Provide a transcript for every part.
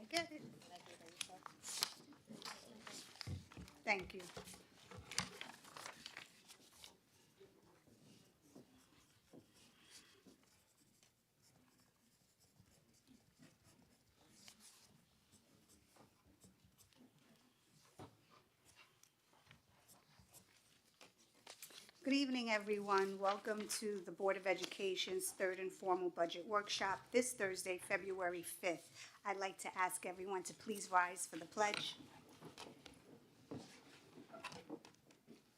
I get it. Thank you. Good evening, everyone. Welcome to the Board of Education's third informal budget workshop this Thursday, February 5th. I'd like to ask everyone to please rise for the pledge.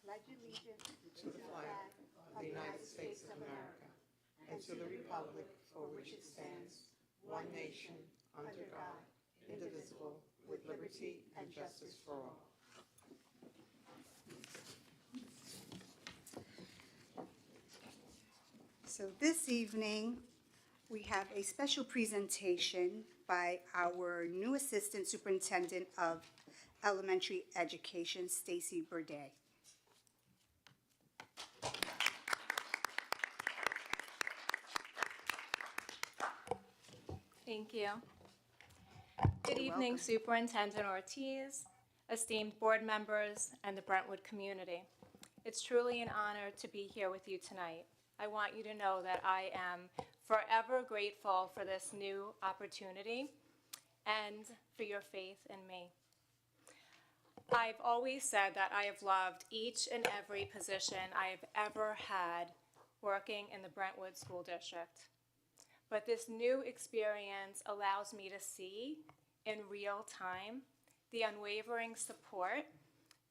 Pledge allegiance to the flag of the United States of America and to the republic for which it stands, one nation, under God, indivisible, with liberty and justice for all. So this evening, we have a special presentation by our new Assistant Superintendent of Elementary Education, Stacy Burdett. Thank you. Good evening, welcome. Superintendent Ortiz, esteemed board members, and the Brentwood community. It's truly an honor to be here with you tonight. I want you to know that I am forever grateful for this new opportunity and for your faith in me. I've always said that I have loved each and every position I have ever had working in the Brentwood School District. But this new experience allows me to see in real time the unwavering support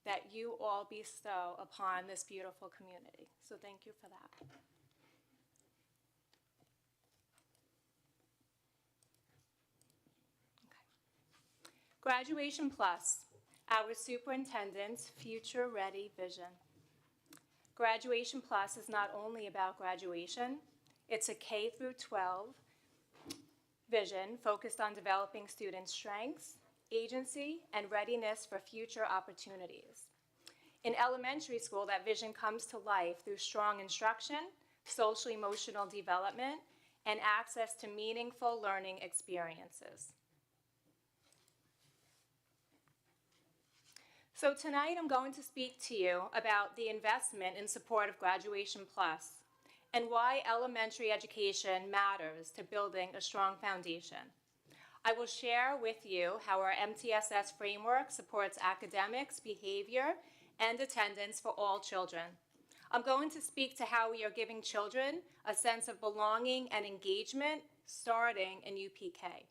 that you all bestow upon this beautiful community. So thank you for that. Okay. Graduation Plus, our superintendent's future-ready vision. Graduation Plus is not only about graduation, it's a K through 12 vision focused on developing students' strengths, agency, and readiness for future opportunities. In elementary school, that vision comes to life through strong instruction, social-emotional development, and access to meaningful learning experiences. So tonight I'm going to speak to you about the investment in support of Graduation Plus and why elementary education matters to building a strong foundation. I will share with you how our MTSS framework supports academics, behavior, and attendance for all children. I'm going to speak to how we are giving children a sense of belonging and engagement starting in UPK.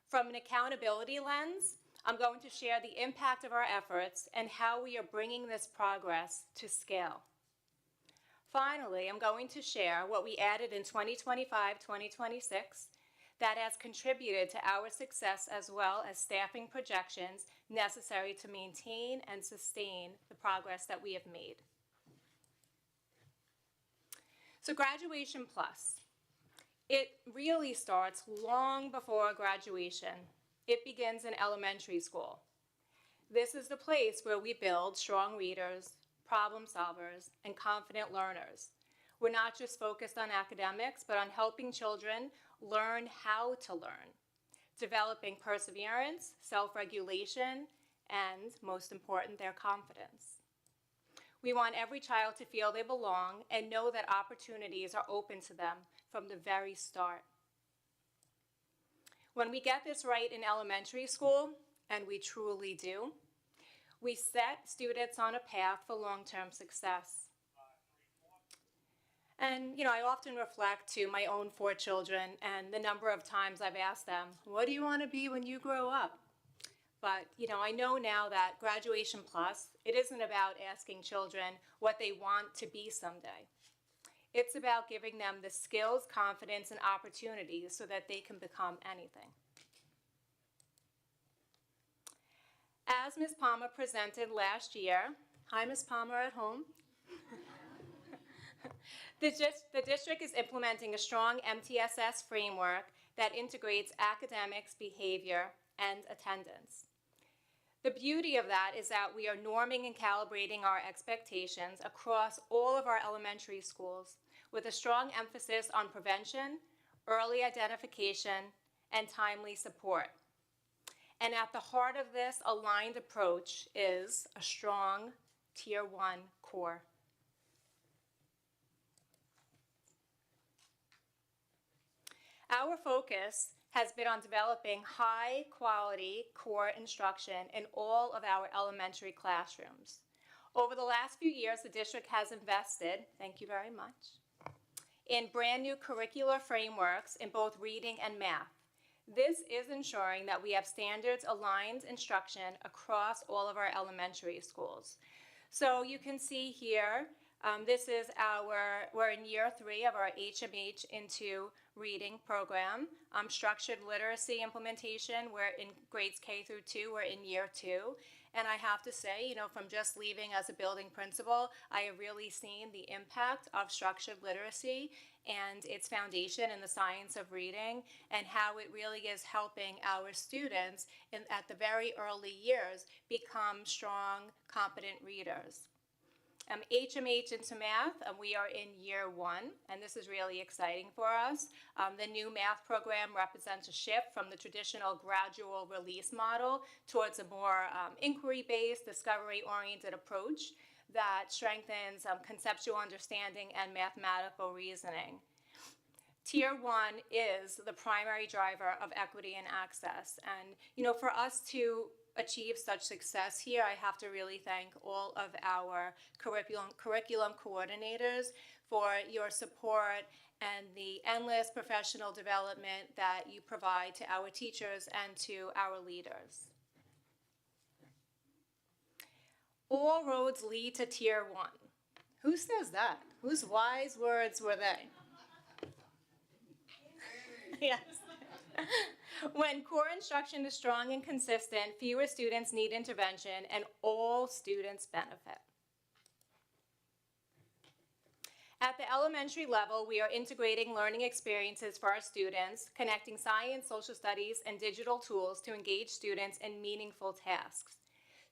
From an accountability lens, I'm going to share the impact of our efforts and how we are bringing this progress to scale. Finally, I'm going to share what we added in 2025-2026 that has contributed to our success, as well as staffing projections necessary to maintain and sustain the progress that we have made. So Graduation Plus, it really starts long before graduation. It begins in elementary school. This is the place where we build strong readers, problem solvers, and confident learners. We're not just focused on academics, but on helping children learn how to learn, developing perseverance, self-regulation, and, most important, their confidence. We want every child to feel they belong and know that opportunities are open to them from the very start. When we get this right in elementary school, and we truly do, we set students on a path for long-term success. And, I often reflect to my own 4 children and the number of times I've asked them, what do you want to be when you grow up? But, I know now that Graduation Plus, it isn't about asking children what they want to be someday. It's about giving them the skills, confidence, and opportunities so that they can become anything. As Ms. Palmer presented last year, hi, Ms. Palmer at home. The district is implementing a strong MTSS framework that integrates academics, behavior, and attendance. The beauty of that is that we are norming and calibrating our expectations across all of our elementary schools with a strong emphasis on prevention, early identification, and timely support. And at the heart of this aligned approach is a strong Tier 1 core. Our focus has been on developing high-quality core instruction in all of our elementary classrooms. Over the last few years, the district has invested, thank you very much, in brand new curricular frameworks in both reading and math. This is ensuring that we have standards-aligned instruction across all of our elementary schools. So you can see here, we're in year 3 of our HMH into reading program. Structured literacy implementation, we're in grades K through 2, we're in year 2. And I have to say, from just leaving as a building principal, I have really seen the impact of structured literacy and its foundation in the science of reading, and how it really is helping our students at the very early years become strong, competent readers. HMH into math, we are in year 1, and this is really exciting for us. The new math program represents a shift from the traditional gradual release model towards a more inquiry-based, discovery-oriented approach that strengthens conceptual understanding and mathematical reasoning. Tier 1 is the primary driver of equity and access. And, for us to achieve such success here, I have to really thank all of our curriculum coordinators for your support and the endless professional development that you provide to our teachers and to our leaders. All roads lead to Tier 1. Who says that? Whose wise words were they? Yes. When core instruction is strong and consistent, fewer students need intervention, and all students benefit. At the elementary level, we are integrating learning experiences for our students, connecting science, social studies, and digital tools to engage students in meaningful tasks.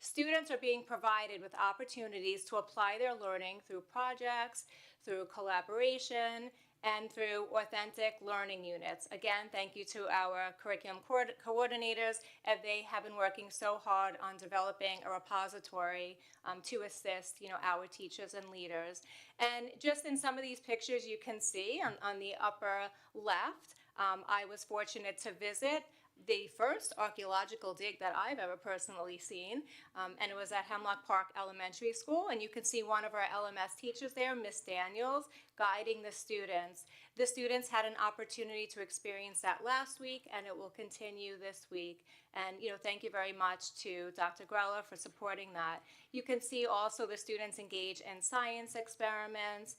Students are being provided with opportunities to apply their learning through projects, through collaboration, and through authentic learning units. Again, thank you to our curriculum coordinators, as they have been working so hard on developing a repository to assist, our teachers and leaders. And just in some of these pictures you can see on the upper left, I was fortunate to visit the first archaeological dig that I've ever personally seen, and it was at Hemlock Park Elementary School, and you can see one of our LMS teachers there, Miss Daniels, guiding the students. The students had an opportunity to experience that last week, and it will continue this week. And thank you very much to Dr. Grella for supporting that. You can see also the students engage in science experiments.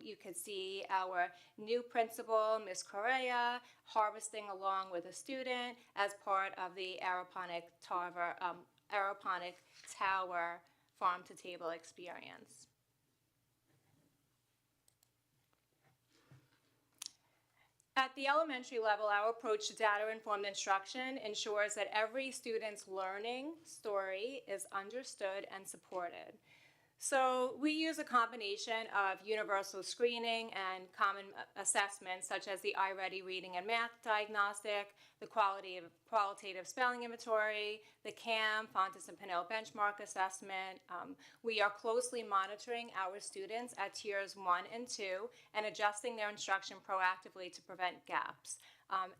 You can see our new principal, Ms. Correa, harvesting along with a student as part of the aeroponic tower farm-to-table experience. At the elementary level, our approach to data-informed instruction ensures that every student's learning story is understood and supported. So we use a combination of universal screening and common assessments such as the iReady reading and math diagnostic, the qualitative spelling inventory, the CAM, Fontes and Pinnell benchmark assessment. We are closely monitoring our students at tiers 1 and 2 and adjusting their instruction proactively to prevent gaps.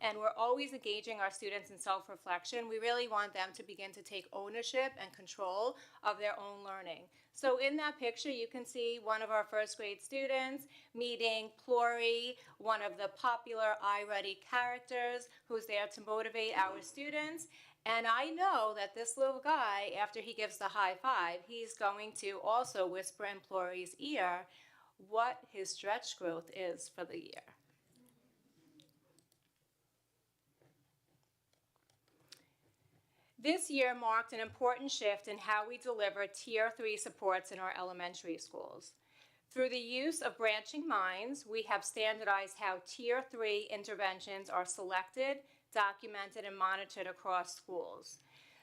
And we're always engaging our students in self-reflection. We really want them to begin to take ownership and control of their own learning. So in that picture, you can see one of our first grade students meeting Plory, one of the popular iReady characters who's there to motivate our students. And I know that this little guy, after he gives the high five, he's going to also whisper in Plory's ear what his stretch growth is for the year. This year marked an important shift in how we deliver Tier 3 supports in our elementary schools. Through the use of branching minds, we have standardized how Tier 3 interventions are selected, documented, and monitored across schools.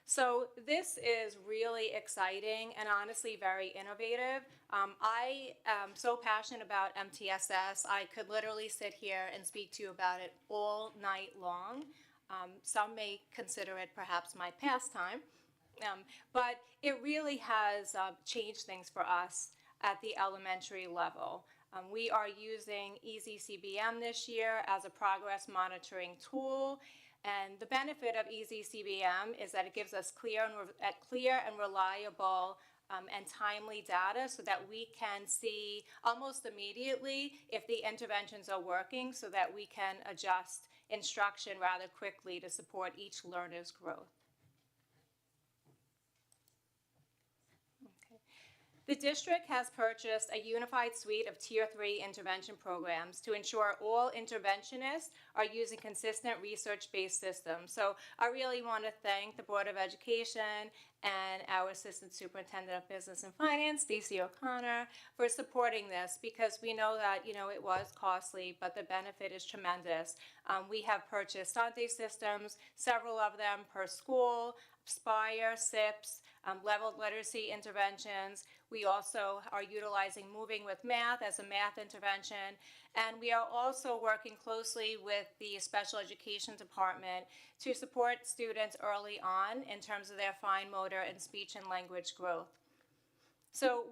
So this is really exciting and honestly very innovative. I am so passionate about MTSS. I could literally sit here and speak to you about it all night long. Some may consider it perhaps my pastime, but it really has changed things for us at the elementary level. We are using EasyCBM this year as a progress monitoring tool, and the benefit of EasyCBM is that it gives us clear and reliable and timely data so that we can see almost immediately if the interventions are working so that we can adjust instruction rather quickly to support each learner's growth. The district has purchased a unified suite of Tier 3 intervention programs to ensure all interventionists are using consistent research-based systems. So I really want to thank the Board of Education and our Assistant Superintendent of Business and Finance, Stacey O'Connor, for supporting this because we know that, it was costly, but the benefit is tremendous. We have purchased Dante systems, several of them per school, Spire, SIPs, leveled literacy interventions. We also are utilizing Moving with Math as a math intervention, and we are also working closely with the special education department to support students early on in terms of their fine motor and speech and language growth. So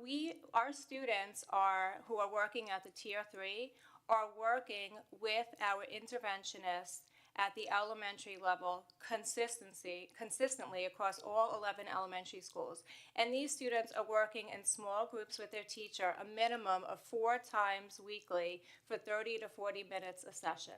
our students who are working at the Tier 3 are working with our interventionists at the elementary level consistently across all 11 elementary schools. And these students are working in small groups with their teacher a minimum of 4 times weekly for 30 to 40 minutes a session.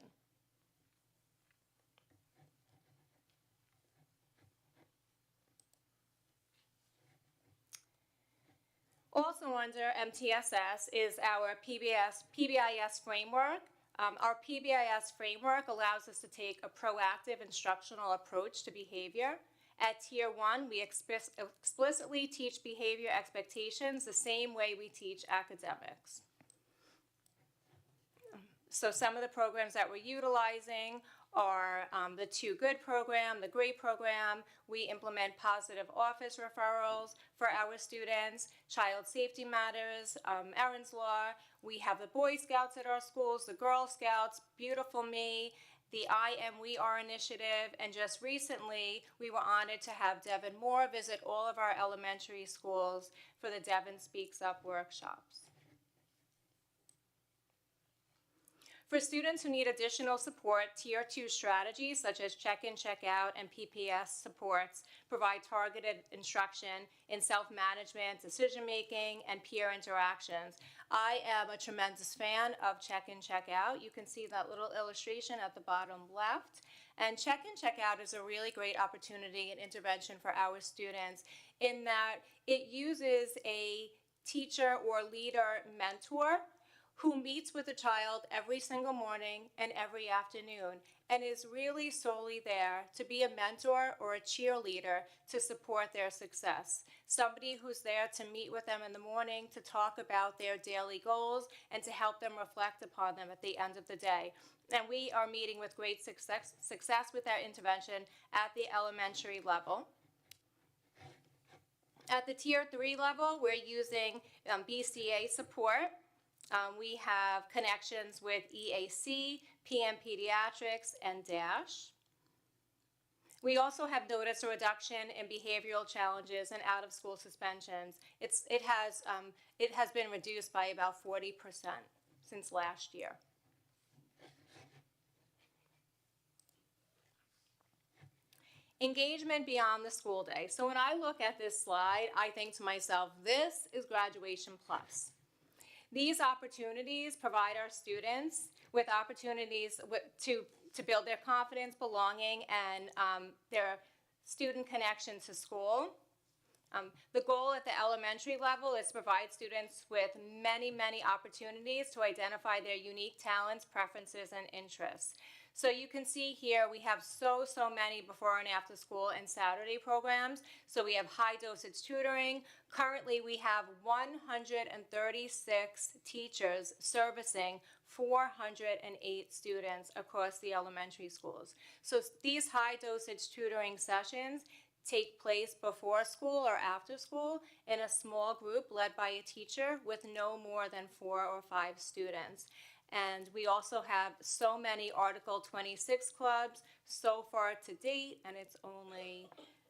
Also under MTSS is our PBIS framework. Our PBIS framework allows us to take a proactive instructional approach to behavior. At Tier 1, we explicitly teach behavior expectations the same way we teach academics. So some of the programs that we're utilizing are the Too Good program, the GREAT program. We implement positive office referrals for our students, Child Safety Matters, Erin's Law. We have the Boy Scouts at our schools, the Girl Scouts, Beautiful Me, the I Am We Are initiative, and just recently we were honored to have Devin Moore visit all of our elementary schools for the Devin Speaks Up workshops. For students who need additional support, Tier 2 strategies such as check-in, check-out, and PPS supports provide targeted instruction in self-management, decision-making, and peer interactions. I am a tremendous fan of check-in, check-out. You can see that little illustration at the bottom left. And check-in, check-out is a really great opportunity and intervention for our students in that it uses a teacher or leader mentor who meets with a child every single morning and every afternoon and is really solely there to be a mentor or a cheerleader to support their success. Somebody who's there to meet with them in the morning to talk about their daily goals and to help them reflect upon them at the end of the day. And we are meeting with great success with our intervention at the elementary level. At the Tier 3 level, we're using BCA support. We have connections with EAC, PM Pediatrics, and DASH. We also have noticed a reduction in behavioral challenges and out-of-school suspensions. It has been reduced by about 40% since last year. Engagement beyond the school day. So when I look at this slide, I think to myself, this is Graduation Plus. These opportunities provide our students with opportunities to build their confidence, belonging, and their student connection to school. The goal at the elementary level is to provide students with many, many opportunities to identify their unique talents, preferences, and interests. So you can see here we have so many before and after school and Saturday programs. So we have high dosage tutoring. Currently we have 136 teachers servicing 408 students across the elementary schools. So these high dosage tutoring sessions take place before school or after school in a small group led by a teacher with no more than 4 or 5 students. And we also have so many Article 26 clubs so far to date, and it's only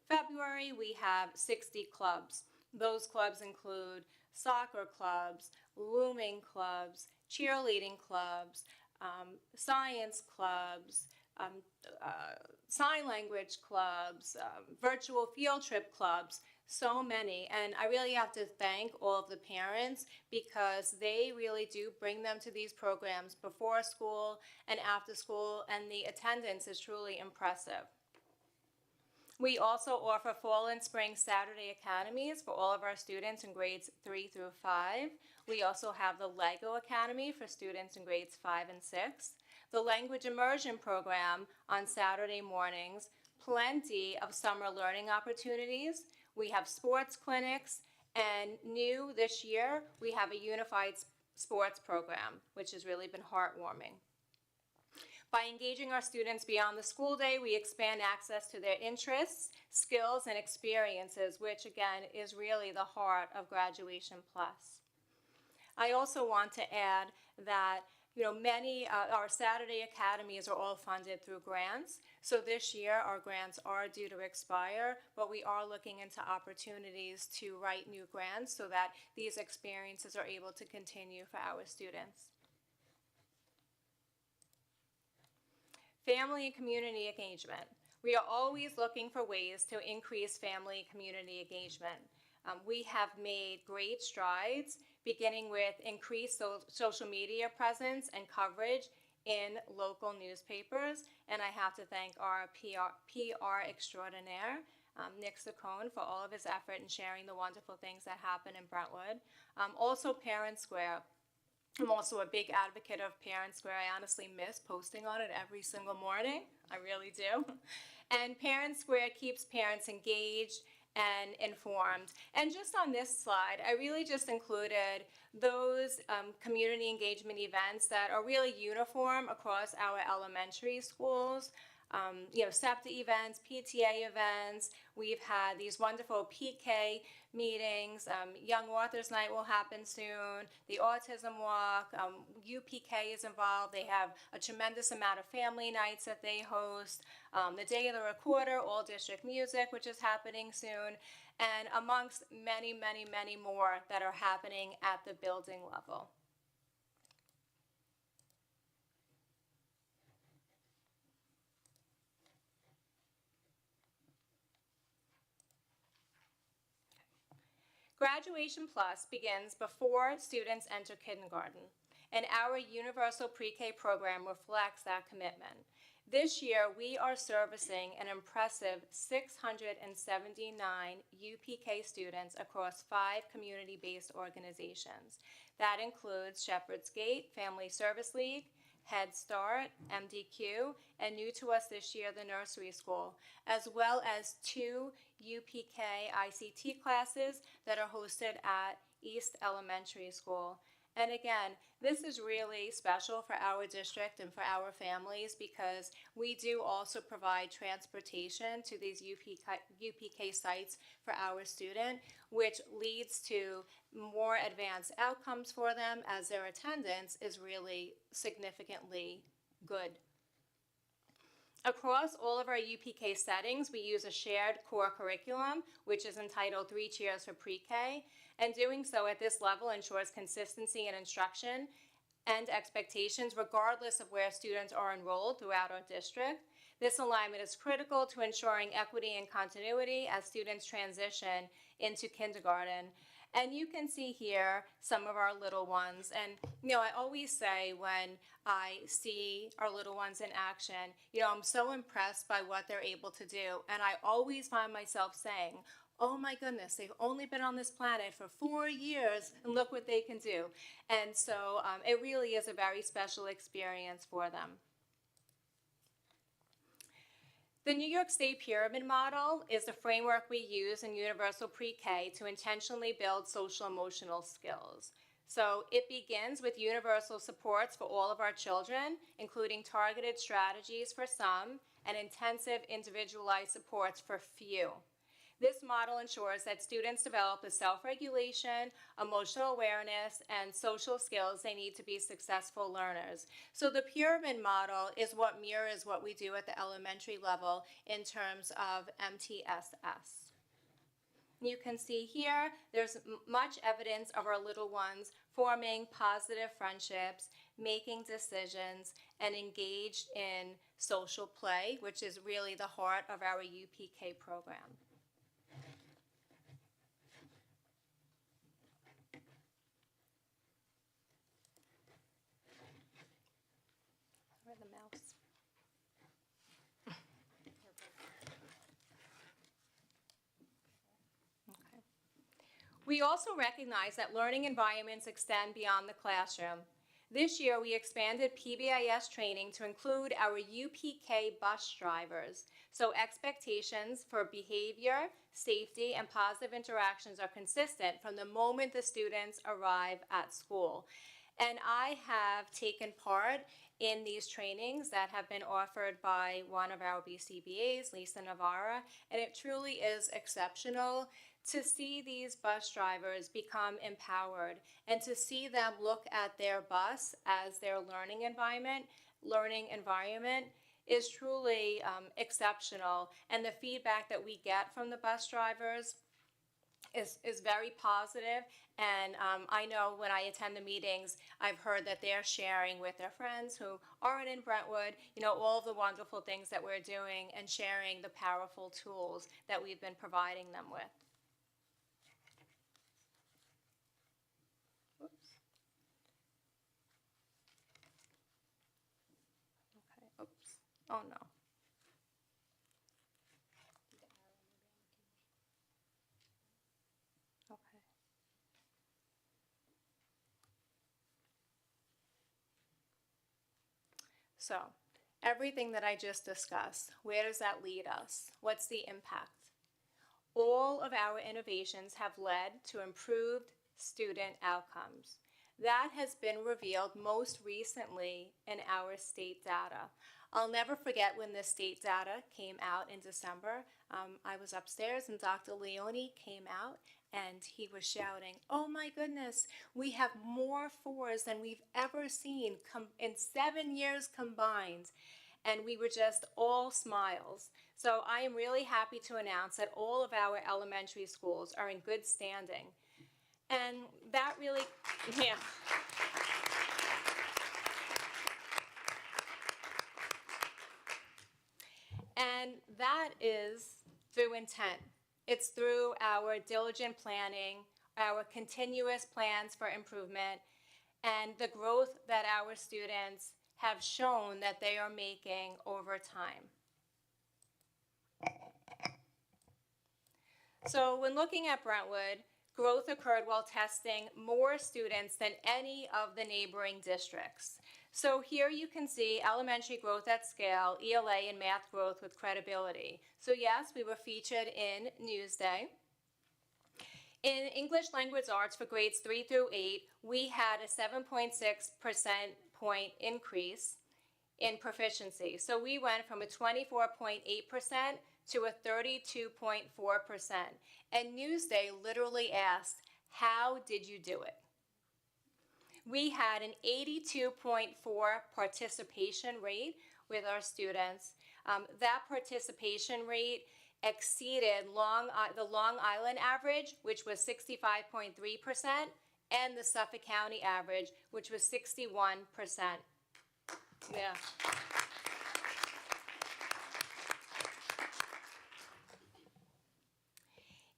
February. We have 60 clubs. Those clubs include soccer clubs, looming clubs, cheerleading clubs, science clubs, sign language clubs, virtual field trip clubs, so many. And I really have to thank all of the parents because they really do bring them to these programs before school and after school, and the attendance is truly impressive. We also offer fall and spring Saturday academies for all of our students in grades 3 through 5. We also have the Lego Academy for students in grades 5 and 6. The Language Immersion Program on Saturday mornings, plenty of summer learning opportunities. We have sports clinics, and new this year, we have a unified sports program, which has really been heartwarming. By engaging our students beyond the school day, we expand access to their interests, skills, and experiences, which again is really the heart of Graduation Plus. I also want to add that many our Saturday academies are all funded through grants. So this year our grants are due to expire, but we are looking into opportunities to write new grants so that these experiences are able to continue for our students. Family and community engagement. We are always looking for ways to increase family and community engagement. We have made great strides, beginning with increased social media presence and coverage in local newspapers. And I have to thank our PR extraordinaire, Nick Saccone, for all of his effort in sharing the wonderful things that happen in Brentwood. Also Parent Square. I'm also a big advocate of Parent Square. I honestly miss posting on it every single morning. I really do. And Parent Square keeps parents engaged and informed. And just on this slide, I really just included those community engagement events that are really uniform across our elementary schools. SEPTA events, PTA events. We've had these wonderful PK meetings. Young Authors Night will happen soon. The Autism Walk. UPK is involved. They have a tremendous amount of family nights that they host. The Day of the Recorder, All District Music, which is happening soon. And amongst many, many, many more that are happening at the building level. Graduation Plus begins before students enter kindergarten, and our universal pre-K program reflects that commitment. This year, we are servicing an impressive 679 UPK students across 5 community-based organizations. That includes Shepherd's Gate, Family Service League, Head Start, MDQ, and new to us this year, the nursery school, as well as 2 UPK ICT classes that are hosted at East Elementary School. And again, this is really special for our district and for our families because we do also provide transportation to these UPK sites for our student, which leads to more advanced outcomes for them as their attendance is really significantly good. Across all of our UPK settings, we use a shared core curriculum, which is entitled 3 Cheers for Pre-K, and doing so at this level ensures consistency in instruction and expectations regardless of where students are enrolled throughout our district. This alignment is critical to ensuring equity and continuity as students transition into kindergarten. And you can see here some of our little ones. And, I always say when I see our little ones in action, I'm so impressed by what they're able to do. And I always find myself saying, oh my goodness, they've only been on this planet for 4 years and look what they can do. And so it really is a very special experience for them. The New York State Pyramid Model is the framework we use in Universal Pre-K to intentionally build social emotional skills. So it begins with universal supports for all of our children, including targeted strategies for some and intensive individualized supports for few. This model ensures that students develop the self-regulation, emotional awareness, and social skills they need to be successful learners. So the pyramid model is what mirrors what we do at the elementary level in terms of MTSS. You can see here, there's much evidence of our little ones forming positive friendships, making decisions, and engaged in social play, which is really the heart of our UPK program. Where's the mouse? Okay. We also recognize that learning environments extend beyond the classroom. This year, we expanded PBIS training to include our UPK bus drivers, so expectations for behavior, safety, and positive interactions are consistent from the moment the students arrive at school. And I have taken part in these trainings that have been offered by one of our BCBAs, Lisa Navarra, and it truly is exceptional to see these bus drivers become empowered and to see them look at their bus as their learning environment is truly exceptional. And the feedback that we get from the bus drivers is very positive. And I know when I attend the meetings, I've heard that they're sharing with their friends who aren't in Brentwood, all of the wonderful things that we're doing and sharing the powerful tools that we've been providing them with. Oops. Okay, oops. Oh no. Okay. So, everything that I just discussed, where does that lead us? What's the impact? All of our innovations have led to improved student outcomes. That has been revealed most recently in our state data. I'll never forget when this state data came out in December. I was upstairs and Dr. Leone came out and he was shouting, "Oh my goodness, we have more fours than we've ever seen in 7 years combined." And we were just all smiles. So I am really happy to announce that all of our elementary schools are in good standing. And that really, yeah. And that is through intent. It's through our diligent planning, our continuous plans for improvement, and the growth that our students have shown that they are making over time. So when looking at Brentwood, growth occurred while testing more students than any of the neighboring districts. So here you can see elementary growth at scale, ELA, and math growth with credibility. So yes, we were featured in Newsday. In English Language Arts for grades 3 through 8, we had a 7.6% point increase in proficiency. So we went from a 24.8% to a 32.4%. And Newsday literally asked, "How did you do it?" We had an 82.4 participation rate with our students. That participation rate exceeded the Long Island average, which was 65.3%, and the Suffolk County average, which was 61%. Yeah.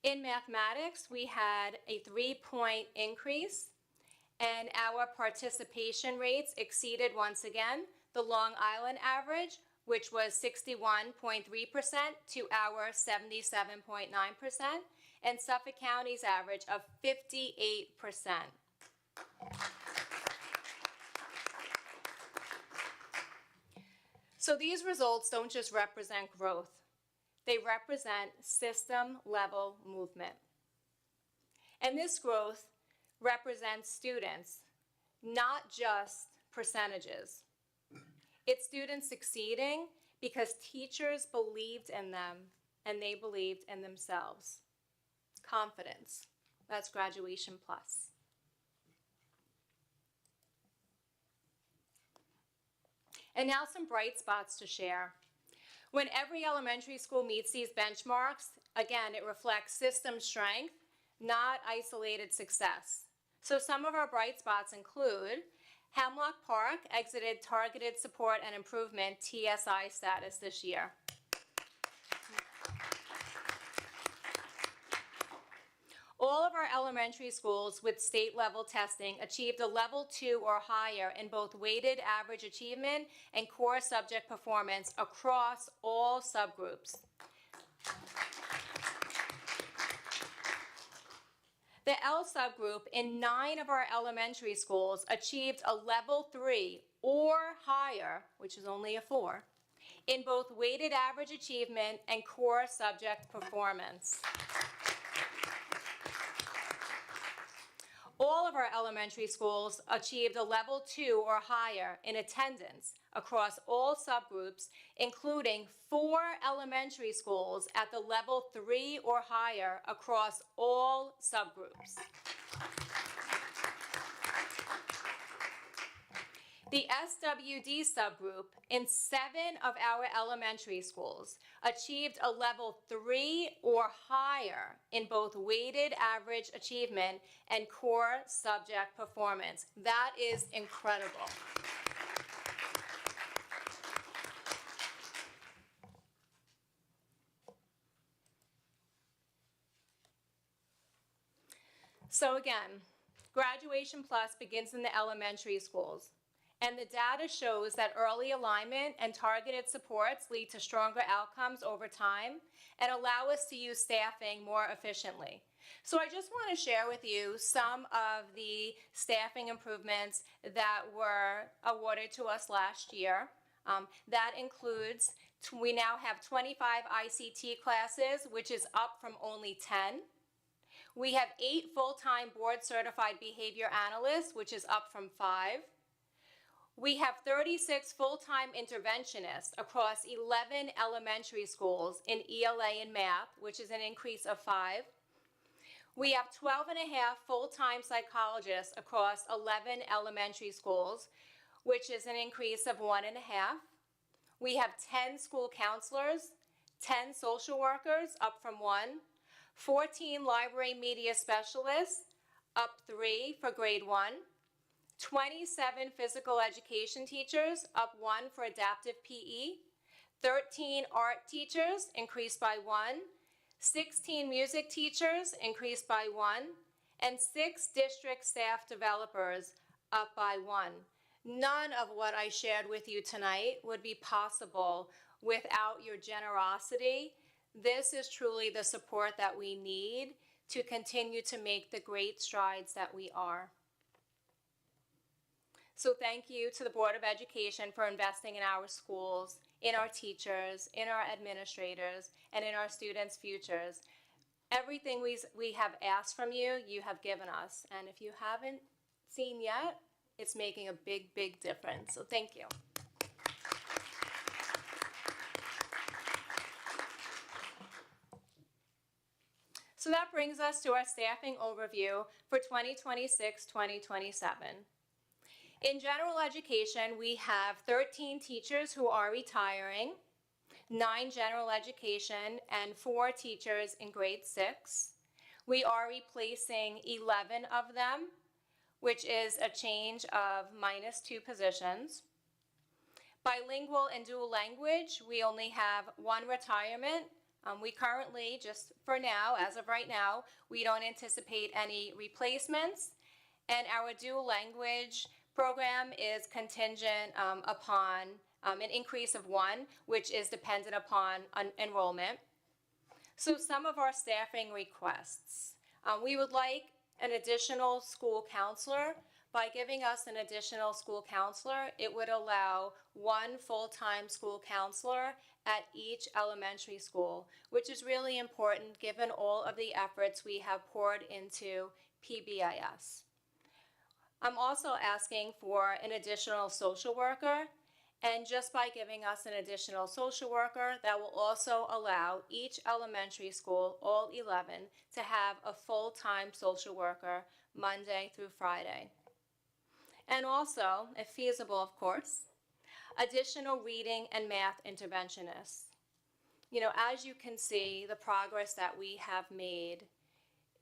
In mathematics, we had a 3-point increase, and our participation rates exceeded once again the Long Island average, which was 61.3% to our 77.9%, and Suffolk County's average of 58%. So these results don't just represent growth. They represent system-level movement. And this growth represents students, not just percentages. It's students succeeding because teachers believed in them and they believed in themselves. Confidence. That's Graduation Plus. And now some bright spots to share. When every elementary school meets these benchmarks, again, it reflects system strength, not isolated success. So some of our bright spots include Hemlock Park exited Targeted Support and Improvement TSI status this year. All of our elementary schools with state-level testing achieved a level 2 or higher in both weighted average achievement and core subject performance across all subgroups. The L subgroup in 9 of our elementary schools achieved a level 3 or higher, which is only a 4, in both weighted average achievement and core subject performance. All of our elementary schools achieved a level 2 or higher in attendance across all subgroups, including 4 elementary schools at the level 3 or higher across all subgroups. The SWD subgroup in 7 of our elementary schools achieved a level 3 or higher in both weighted average achievement and core subject performance. That is incredible. So again, Graduation Plus begins in the elementary schools. And the data shows that early alignment and targeted supports lead to stronger outcomes over time and allow us to use staffing more efficiently. So I just want to share with you some of the staffing improvements that were awarded to us last year. That includes, we now have 25 ICT classes, which is up from only 10. We have 8 full-time board-certified behavior analysts, which is up from 5. We have 36 full-time interventionists across 11 elementary schools in ELA and math, which is an increase of 5. We have 12 and a half full-time psychologists across 11 elementary schools, which is an increase of 1.5. We have 10 school counselors, 10 social workers, up from 1, 14 library media specialists, up 3 for grade 1, 27 physical education teachers, up 1 for adaptive PE, 13 art teachers, increased by 1, 16 music teachers, increased by 1, and 6 district staff developers, up by 1. None of what I shared with you tonight would be possible without your generosity. This is truly the support that we need to continue to make the great strides that we are. So thank you to the Board of Education for investing in our schools, in our teachers, in our administrators, and in our students' futures. Everything we have asked from you, you have given us. And if you haven't seen yet, it's making a big, big difference. So thank you. So that brings us to our staffing overview for 2026-2027. In general education, we have 13 teachers who are retiring, 9 general education, and 4 teachers in grade 6. We are replacing 11 of them, which is a change of -2 positions. Bilingual and dual language, we only have 1 retirement. We currently, just for now, as of right now, we don't anticipate any replacements. And our dual language program is contingent upon an increase of 1, which is dependent upon enrollment. So some of our staffing requests. We would like an additional school counselor. By giving us an additional school counselor, it would allow 1 full-time school counselor at each elementary school, which is really important given all of the efforts we have poured into PBIS. I'm also asking for an additional social worker And just by giving us an additional social worker, that will also allow each elementary school, all 11, to have a full-time social worker Monday through Friday. And also, if feasible, of course, additional reading and math interventionists. You know, as you can see, the progress that we have made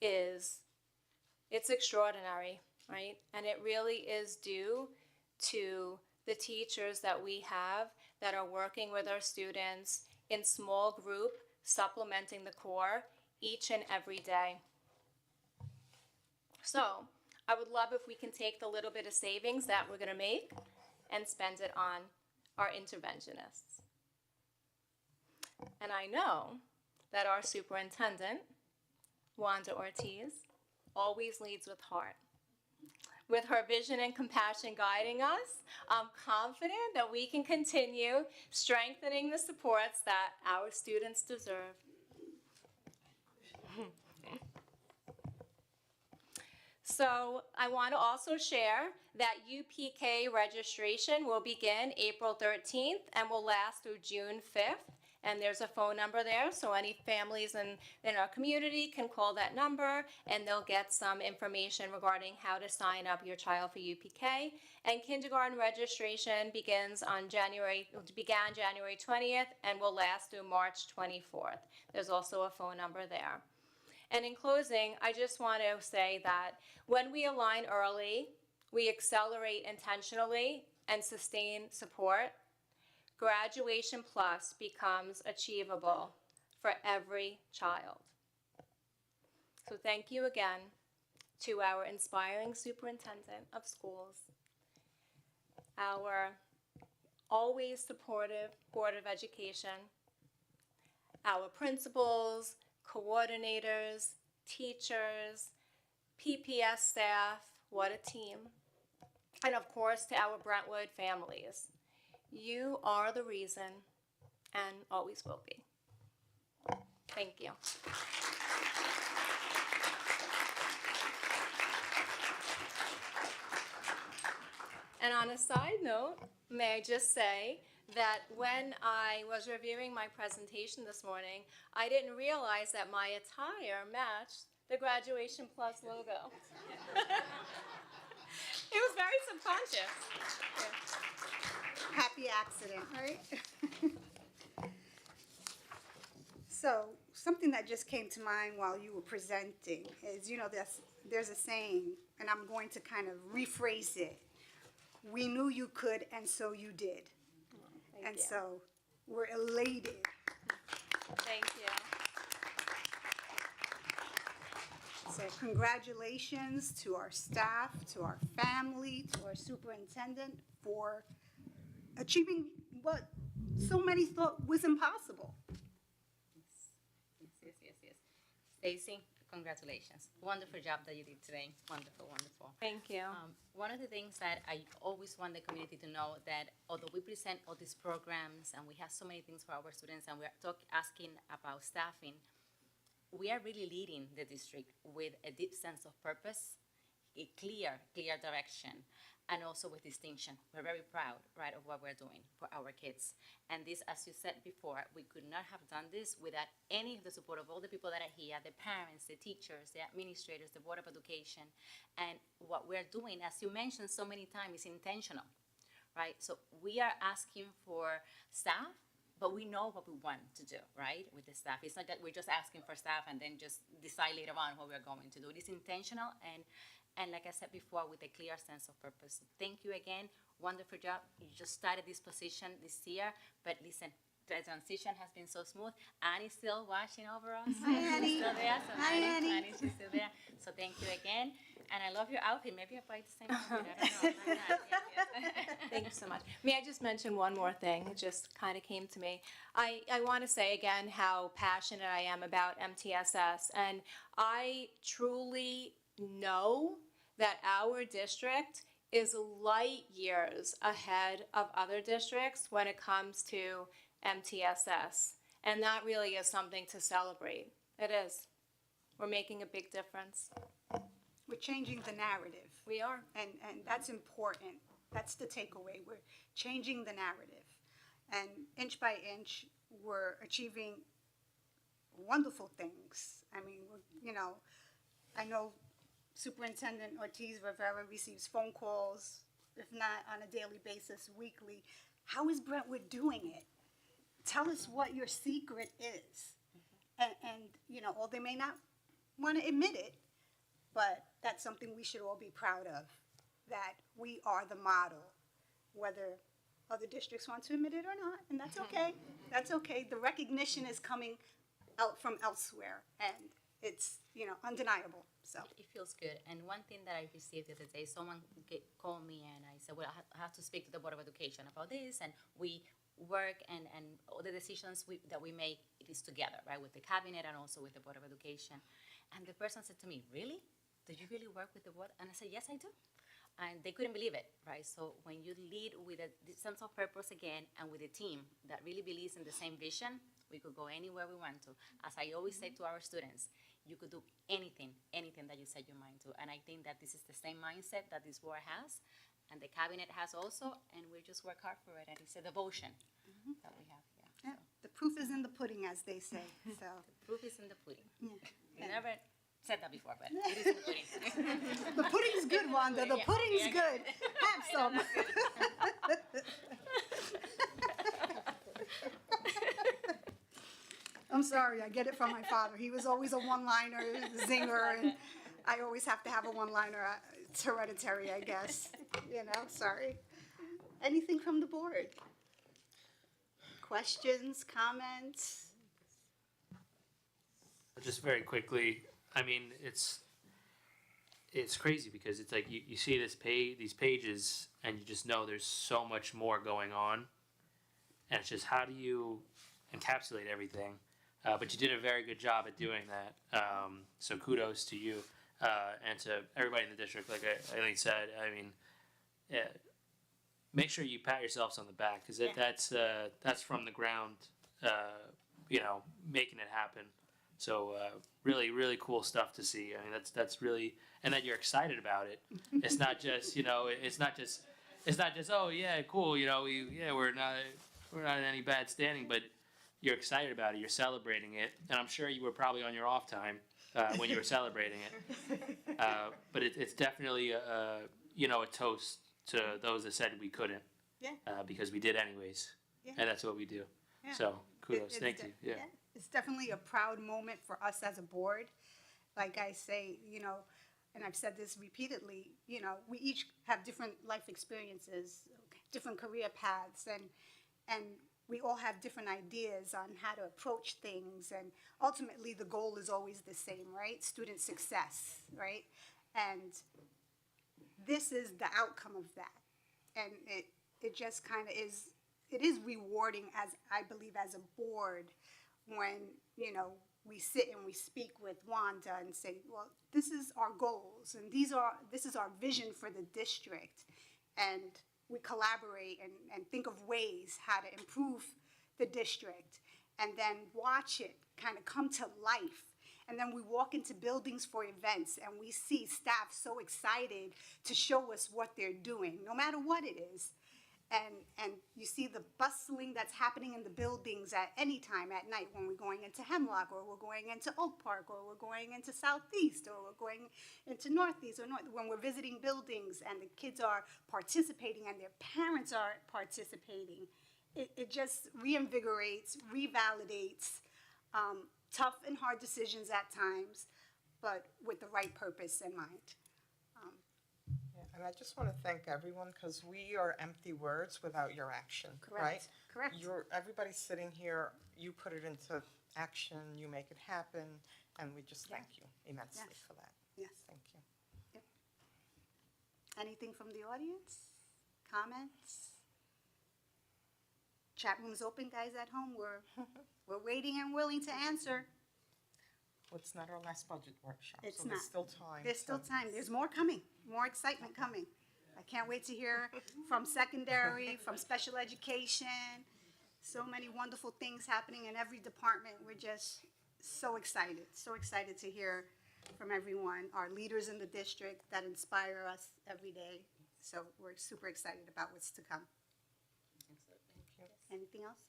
it's extraordinary, right? And it really is due to the teachers that we have that are working with our students in small group, supplementing the core each and every day. So I would love if we can take the little bit of savings that we're gonna make and spend it on our interventionists. And I know that our superintendent, Wanda Ortiz, always leads with heart. With her vision and compassion guiding us, I'm confident that we can continue strengthening the supports that our students deserve. So I want to also share that UPK registration will begin April 13th and will last through June 5th. And there's a phone number there, so any families in our community can call that number and they'll get some information regarding how to sign up your child for UPK. And kindergarten registration began January 20th and will last through March 24th. There's also a phone number there. And in closing, I just want to say that when we align early, we accelerate intentionally and sustain support. Graduation Plus becomes achievable for every child. So thank you again to our inspiring superintendent of schools, our always supportive Board of Education, our principals, coordinators, teachers, PPS staff, what a team, and of course to our Brentwood families. You are the reason and always will be. Thank you. And on a side note, may I just say that when I was reviewing my presentation this morning, I didn't realize that my attire matched the Graduation Plus logo. It was very subconscious. Yeah. Happy accident, right? So something that just came to mind while you were presenting is, you know, there's a saying, and I'm going to kind of rephrase it. We knew you could, and so you did. Thank And you. so we're elated. Thank you. So congratulations to our staff, to our family, to our superintendent for achieving what so many thought was impossible. Yes. Stacy, congratulations. Wonderful job that you did today. Wonderful. Thank you. One of the things that I always want the community to know that although we present all these programs and we have so many things for our students and we're asking about staffing, we are really leading the district with a deep sense of purpose, a clear direction, and also with distinction. We're very proud, right, of what we're doing for our kids. And this, as you said before, we could not have done this without any of the support of all the people that are here, the parents, the teachers, the administrators, the Board of Education. And what we're doing, as you mentioned so many times, is intentional, right? So we are asking for staff, but we know what we want to do, right, with the staff. It's not that we're just asking for staff and then just decide later on what we're going to do. It is intentional and like I said before, with a clear sense of purpose. Thank you again. Wonderful job. You just started this position this year, but listen, the transition has been so smooth. Annie's still watching over us. Hi, Annie. She's still there. So Hi, Annie. Annie, she's still there. So thank you again. And I love your outfit. Maybe I buy the same outfit. I don't know. Why not? Yes. Thank you so much. May I just mention one more thing? It just kind of came to me. I want to say again how passionate I am about MTSS, and I truly know that our district is light years ahead of other districts when it comes to MTSS. And that really is something to celebrate. It is. We're making a big difference. We're changing the narrative. We are. And that's important. That's the takeaway. We're changing the narrative. And inch by inch, we're achieving wonderful things. I mean, I know Superintendent Ortiz Rivera receives phone calls, if not on a daily basis, weekly. How is Brentwood doing it? Tell us what your secret is. And or they may not want to admit it, but that's something we should all be proud of, that we are the model, whether other districts want to admit it or not, and that's okay. That's okay. The recognition is coming out from elsewhere, and it's, undeniable, so. It feels good. And one thing that I received the other day, someone called me and I said, well, I have to speak to the Board of Education about this, and we work and all the decisions that we make, it is together, right, with the cabinet and also with the Board of Education. And the person said to me, really? Do you really work with the board? And I said, yes, I do. And they couldn't believe it, right? So when you lead with a sense of purpose again and with a team that really believes in the same vision, we could go anywhere we want to. As I always say to our students, you could do anything that you set your mind to. And I think that this is the same mindset that this board has and the cabinet has also, and we just work hard for it. And it's a devotion that we have here. Yeah, the proof is in the pudding, as they say, so. Proof is in the pudding. Yeah. We never said that before, but it is in the pudding. The pudding's good, Wanda, the pudding's good. Have some. I'm sorry, I get it from my father. He was always a one-liner, zinger, and I always have to have a one-liner. It's hereditary, I guess, sorry. Anything from the board? Questions, comments? Just very quickly, I mean, it's crazy because it's like you see these pages and you just know there's so much more going on, and it's just how do you encapsulate everything? But you did a very good job at doing that. So kudos to you and to everybody in the district. Like Eileen said, I mean, make sure you pat yourselves on the back because that's from the ground, making it happen. So really, really cool stuff to see. I mean, that's really, and that you're excited about it. It's not just, it's not just oh yeah, cool. We're not in any bad standing, but you're excited about it. You're celebrating it, and I'm sure you were probably on your off time when you were celebrating it. But it's definitely a toast to those that said we couldn't. Yeah. Because we did anyways, Yeah. and that's what we do. Yeah. So kudos, It's thank you. Yeah. It's definitely a proud moment for us as a board. Like I say, and I've said this repeatedly, we each have different life experiences, different career paths, and we all have different ideas on how to approach things, and ultimately the goal is always the same, right? Student success, right? And this is the outcome of that. And it just kind of is, it is rewarding, as I believe, as a board, when, we sit and we speak with Wanda and say, well, this is our goals, and this is our vision for the district. And we collaborate and think of ways how to improve the district, and then watch it kind of come to life. And then we walk into buildings for events and we see staff so excited to show us what they're doing, no matter what it is. And you see the bustling that's happening in the buildings at any time at night when we're going into Hemlock, or we're going into Oak Park, or we're going into Southeast, or we're going into Northeast, or when we're visiting buildings and the kids are participating and their parents are participating. It just reinvigorates, revalidates tough and hard decisions at times, but with the right purpose in mind. And I just want to thank everyone because we are empty words without your action, right? Correct. Everybody sitting here, you put it into action, you make it happen, and we just thank you immensely Yes. for that. Yes. Thank you. Anything from the audience? Comments? Chat room's open, guys at home. We're waiting and willing to answer. Well, it's not our last budget workshop, It's so there's not. still time. There's still time. There's more coming, more excitement coming. I can't wait to hear from secondary, from special education. So many wonderful things happening in every department. We're just so excited to hear from everyone, our leaders in the district that inspire us every day. So we're super excited about what's to come. Anything else,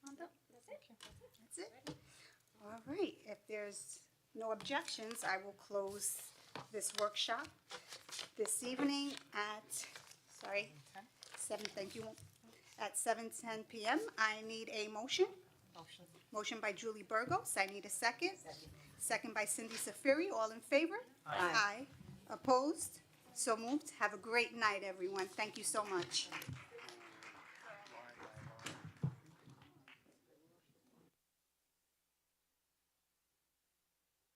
Wanda? That's it? All right, if there's no objections, I will close this workshop this evening at, at 7:10 PM. I need a motion. Motion by Julie Burgos. I need a second. Second by Cindy Safiri. All in favor? Aye. Opposed? So moved. Have a great night, everyone. Thank you so much.